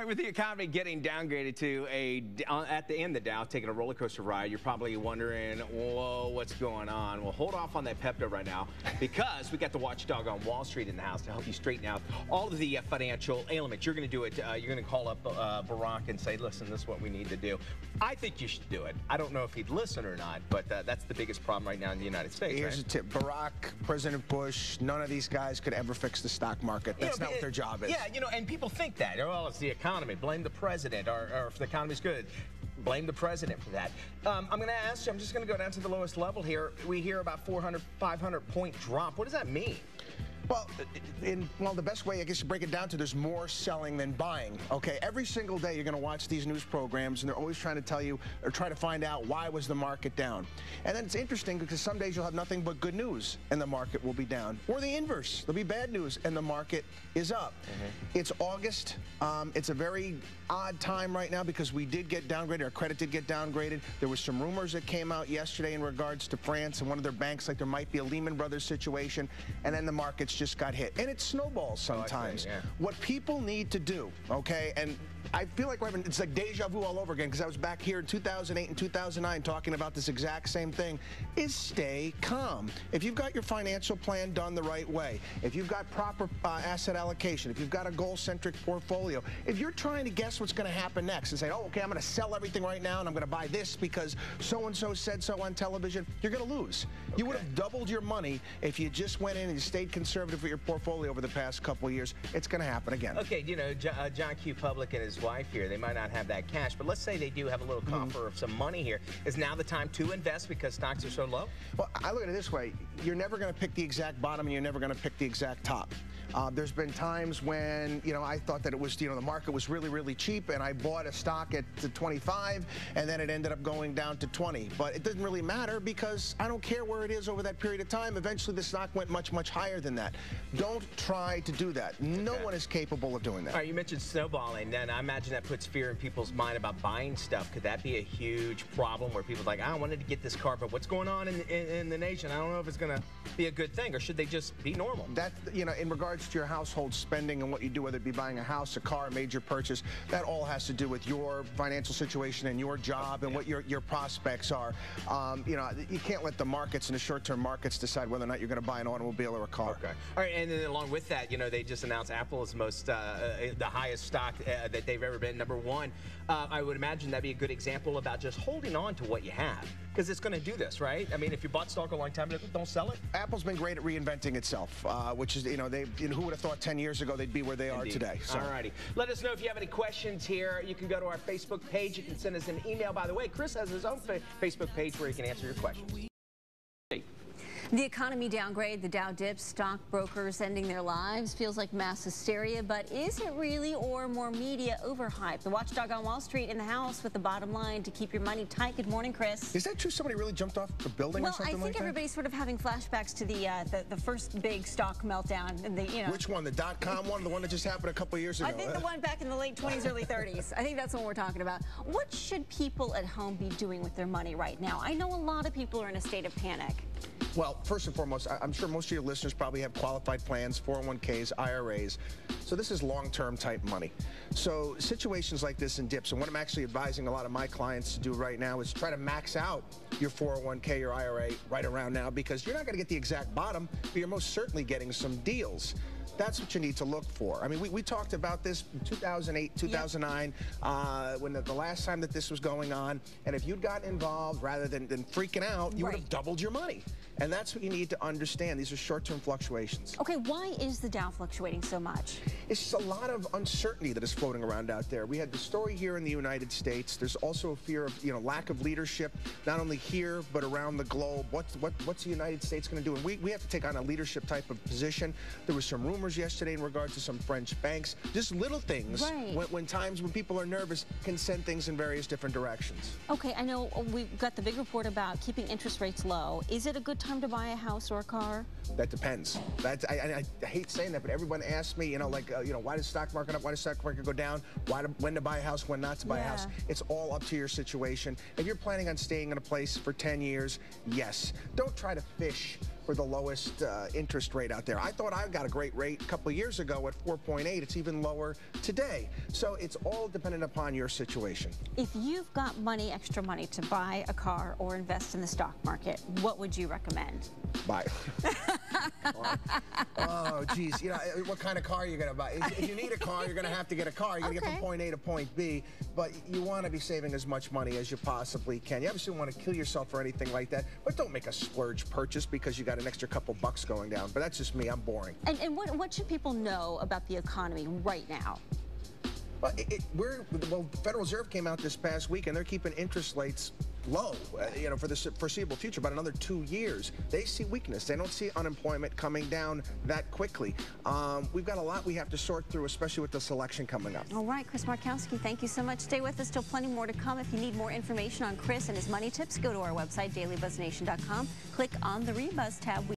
right, with the economy getting downgraded to at the end, the Dow taking a roller coaster ride, you're probably wondering, whoa, what's going on? Well, hold off on that Pepto right now, because we got the Watchdog on Wall Street in the house to help you straighten out all of the financial ailments. You're going to do it. You're going to call up Barack and say, listen, this is what we need to do. I think you should do it. I don't know if he'd listen or not, but that's the biggest problem right now in the United States. Here's a tip. Barack, President Bush, none of these guys could ever fix the stock market. That's not what their job is. Yeah, and people think that. Well, it's the economy. Blame the president. Or if the economy's good, blame the president for that. I'm going to ask you, I'm just going to go down to the lowest level here. We hear about 400, 500-point drop. What does that mean? Well, the best way, I guess, to break it down to, there's more selling than buying, okay? Every single day you're going to watch these news programs, and they're always trying to tell you or try to find out why was the market down. And then it's interesting because some days you'll have nothing but good news, and the market will be down. Or the inverse. There'll be bad news, and the market is up. It's August. It's a very odd time right now because we did get downgraded. Our credit did get downgraded. There was some rumors that came out yesterday in regards to France and one of their banks, like there might be a Lehman Brothers situation, and then the markets just got hit. And it snowballs sometimes. What people need to do, okay, and I feel like it's like deja vu all over again because I was back here in 2008 and 2009 talking about this exact same thing, is stay calm. If you've got your financial plan done the right way, if you've got proper asset allocation, if you've got a goal-centric portfolio, if you're trying to guess what's going to happen next and say, oh, okay, I'm going to sell everything right now and I'm going to buy this because so-and-so said so on television, you're going to lose. You would have doubled your money if you just went in and you stayed conservative with your portfolio over the past couple of years. It's going to happen again. Okay, you know, John Q. Public and his wife here, they might not have that cash, but let's say they do have a little coffer of some money here. Is now the time to invest because stocks are so low? Well, I look at it this way. You're never going to pick the exact bottom and you're never going to pick the exact top. There's been times when, you know, I thought that it was, you know, the market was really, really cheap and I bought a stock at 25 and then it ended up going down to 20. But it doesn't really matter because I don't care where it is over that period of time. Eventually the stock went much, much higher than that. Don't try to do that. No one is capable of doing that. All right, you mentioned snowballing, and I imagine that puts fear in people's mind about buying stuff. Could that be a huge problem where people's like, I wanted to get this car, but what's going on in the nation? I don't know if it's going to be a good thing, or should they just be normal? That, you know, in regards to your household spending and what you do, whether it be buying a house, a car, a major purchase, that all has to do with your financial situation and your job and what your prospects are. You know, you can't let the markets and the short-term markets decide whether or not you're going to buy an automobile or a car. Okay. All right, and then along with that, you know, they just announced Apple is the highest stock that they've ever been, #1. I would imagine that'd be a good example about just holding on to what you have, because it's going to do this, right? I mean, if you bought stock a long time ago, don't sell it. Apple's been great at reinventing itself, which is, you know, who would have thought 10 years ago they'd be where they are today. So. All righty. Let us know if you have any questions here. You can go to our Facebook page. You can send us an email. By the way, Chris has his own Facebook page where he can answer your questions. The economy downgrade, the Dow dips, stockbrokers ending their lives. Feels like mass hysteria, but is it really, or more media overhype? The Watchdog on Wall Street in the house with the bottom line to keep your money tight. Good morning, Chris. Is that true? Somebody really jumped off the building or something like that? Well, I think everybody's sort of having flashbacks to the first big stock meltdown. And you know. Which one? The .com one? The one that just happened a couple of years ago? I think the one back in the late 20s, early 30s. I think that's what we're talking about. What should people at home be doing with their money right now? I know a lot of people are in a state of panic. Well, first and foremost, I'm sure most of your listeners probably have qualified plans, 401ks, IRAs. So this is long-term type money. So situations like this in dips, and what I'm actually advising a lot of my clients to do right now is try to max out your 401k or IRA right around now, because you're not going to get the exact bottom, but you're most certainly getting some deals. That's what you need to look for. I mean, we talked about this in 2008, 2009, when the last time that this was going on, and if you'd gotten involved rather than freaking out, you would have doubled your money. And that's what you need to understand. These are short-term fluctuations. Okay, why is the Dow fluctuating so much? It's just a lot of uncertainty that is floating around out there. We had the story here in the United States. There's also a fear of, you know, lack of leadership, not only here, but around the globe. What's the United States going to do? And we have to take on a leadership type of position. There was some rumors yesterday in regard to some French banks. Just little things, when times when people are nervous, can send things in various different directions. Okay, I know we've got the big report about keeping interest rates low. Is it a good time to buy a house or a car? That depends. I hate saying that, but everyone asks me, you know, like, you know, why does stock market up? Why does stock market go down? When to buy a house? When not to buy a house? It's all up to your situation. If you're planning on staying in a place for 10 years, yes. Don't try to fish for the lowest interest rate out there. I thought I got a great rate a couple of years ago at 4.8. It's even lower today. So it's all dependent upon your situation. If you've got money, extra money to buy a car or invest in the stock market, what would you recommend? Buy. Oh, geez. You know, what kind of car are you going to buy? If you need a car, you're going to have to get a car. You're going to get from point A to point B, but you want to be saving as much money as you possibly can. You obviously don't want to kill yourself or anything like that, but don't make a splurge purchase because you got an extra couple bucks going down. But that's just me. I'm boring. And what should people know about the economy right now? Well, the Federal Reserve came out this past week, and they're keeping interest rates low, you know, for the foreseeable future, about another 2 years. They see weakness. They don't see unemployment coming down that quickly. We've got a lot we have to sort through, especially with this election coming up. All right, Chris Markowski, thank you so much. Stay with us. Still plenty more to come. If you need more information on Chris and his money tips, go to our website, dailybuzznation.com. Click on the Rebuzz tab.